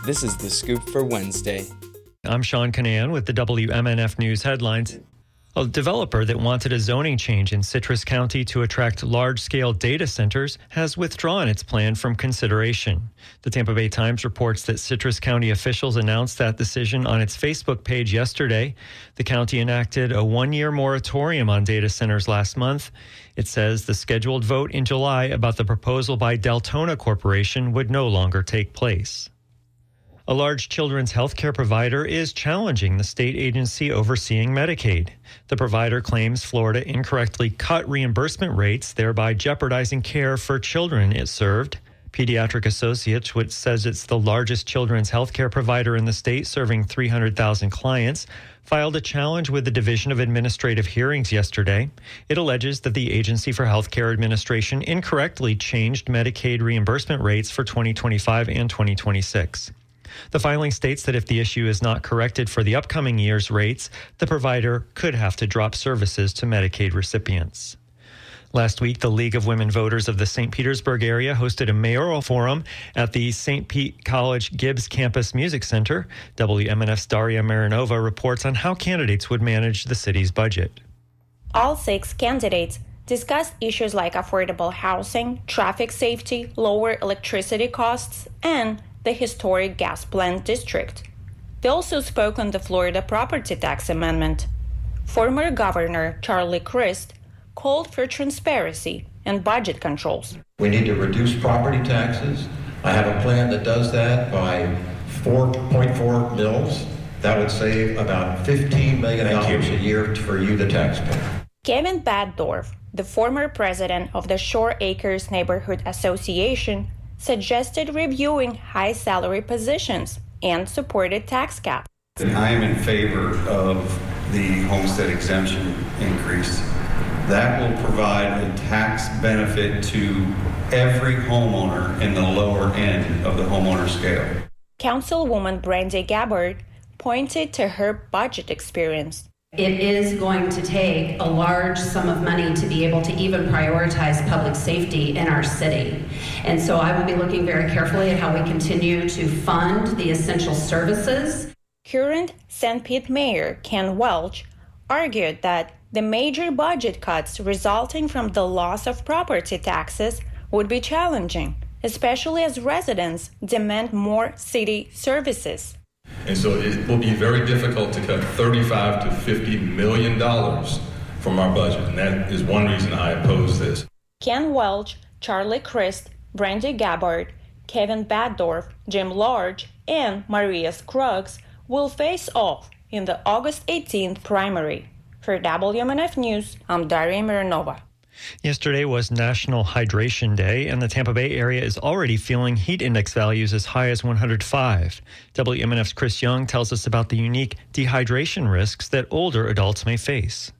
This is The Scoop for Wednesday. I'm Sean Canan with the WMNF News headlines. A developer that wanted a zoning change in Citrus County to attract large-scale data centers has withdrawn its plan from consideration. The Tampa Bay Times reports that Citrus County officials announced that decision on its Facebook page yesterday. The county enacted a one-year moratorium on data centers last month. It says the scheduled vote in July about the proposal by Deltona Corporation would no longer take place. A large children's health care provider is challenging the state agency overseeing Medicaid. The provider claims Florida incorrectly cut reimbursement rates, thereby jeopardizing care for children it served. Pediatric Associates, which says it's the largest children's health care provider in the state, serving 300,000 clients, filed a challenge with the Division of Administrative Hearings yesterday. It alleges that the Agency for Healthcare Administration incorrectly changed Medicaid reimbursement rates for 2025 and 2026. The filing states that if the issue is not corrected for the upcoming year's rates, the provider could have to drop services to Medicaid recipients. Last week, the League of Women Voters of the St. Petersburg area hosted a mayoral forum at the St. Pete College Gibbs Campus Music Center. WMNF's Daria Marinova reports on how candidates would manage the city's budget. All 6 candidates discussed issues like affordable housing, traffic safety, lower electricity costs, and the historic gas plant district. They also spoke on the Florida property tax amendment. Former Governor Charlie Crist called for transparency and budget controls. We need to reduce property taxes. I have a plan that does that by 4.4 mils. That would save about $15 million a year for you, the taxpayer. Kevin Baddorf, the former president of the Shore Acres Neighborhood Association, suggested reviewing high salary positions and supported tax caps. I am in favor of the homestead exemption increase. That will provide a tax benefit to every homeowner in the lower end of the homeowner scale. Councilwoman Brandy Gabbard pointed to her budget experience. It is going to take a large sum of money to be able to even prioritize public safety in our city. And so I will be looking very carefully at how we continue to fund the essential services. Current St. Pete Mayor Ken Welch argued that the major budget cuts resulting from the loss of property taxes would be challenging, especially as residents demand more city services. And so it will be very difficult to cut $35 to $50 million from our budget. And that is one reason I oppose this. Ken Welch, Charlie Crist, Brandy Gabbard, Kevin Baddorf, Jim Large, and Maria Scruggs will face off in the August 18th primary. For WMNF News, I'm Daria Mironova. Yesterday was National Hydration Day, and the Tampa Bay area is already feeling heat index values as high as 105. WMNF's Chris Young tells us about the unique dehydration risks that older adults may face.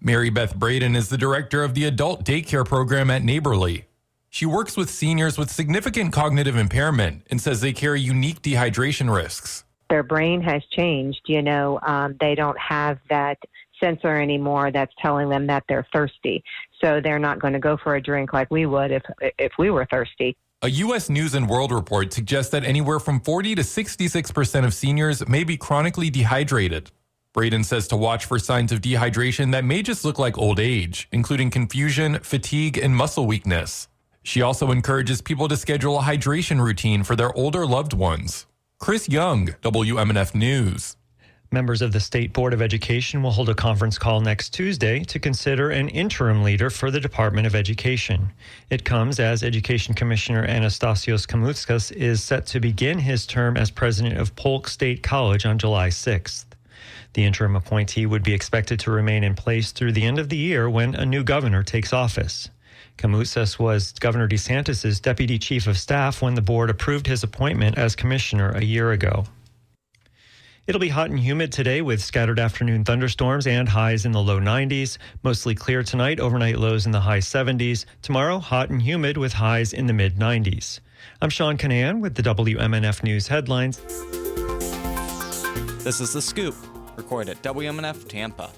Mary Beth Braden is the director of the adult daycare program at Neighborly. She works with seniors with significant cognitive impairment and says they carry unique dehydration risks. Their brain has changed. They don't have that sensor anymore that's telling them that they're thirsty. So they're not going to go for a drink like we would if we were thirsty. A U.S. News and World report suggests that anywhere from 40 to 66% of seniors may be chronically dehydrated. Braden says to watch for signs of dehydration that may just look like old age, including confusion, fatigue, and muscle weakness. She also encourages people to schedule a hydration routine for their older loved ones. Chris Young, WMNF News. Members of the State Board of Education will hold a conference call next Tuesday to consider an interim leader for the Department of Education. It comes as Education Commissioner Anastasios Kamoutskas is set to begin his term as president of Polk State College on July 6th. The interim appointee would be expected to remain in place through the end of the year when a new governor takes office. Kamoutskas was Governor DeSantis' deputy chief of staff when the board approved his appointment as commissioner a year ago. It'll be hot and humid today with scattered afternoon thunderstorms and highs in the low 90s. Mostly clear tonight, overnight lows in the high 70s. Tomorrow, hot and humid with highs in the mid 90s. I'm Sean Canan with the WMNF News headlines. This is The Scoop, recorded at WMNF Tampa.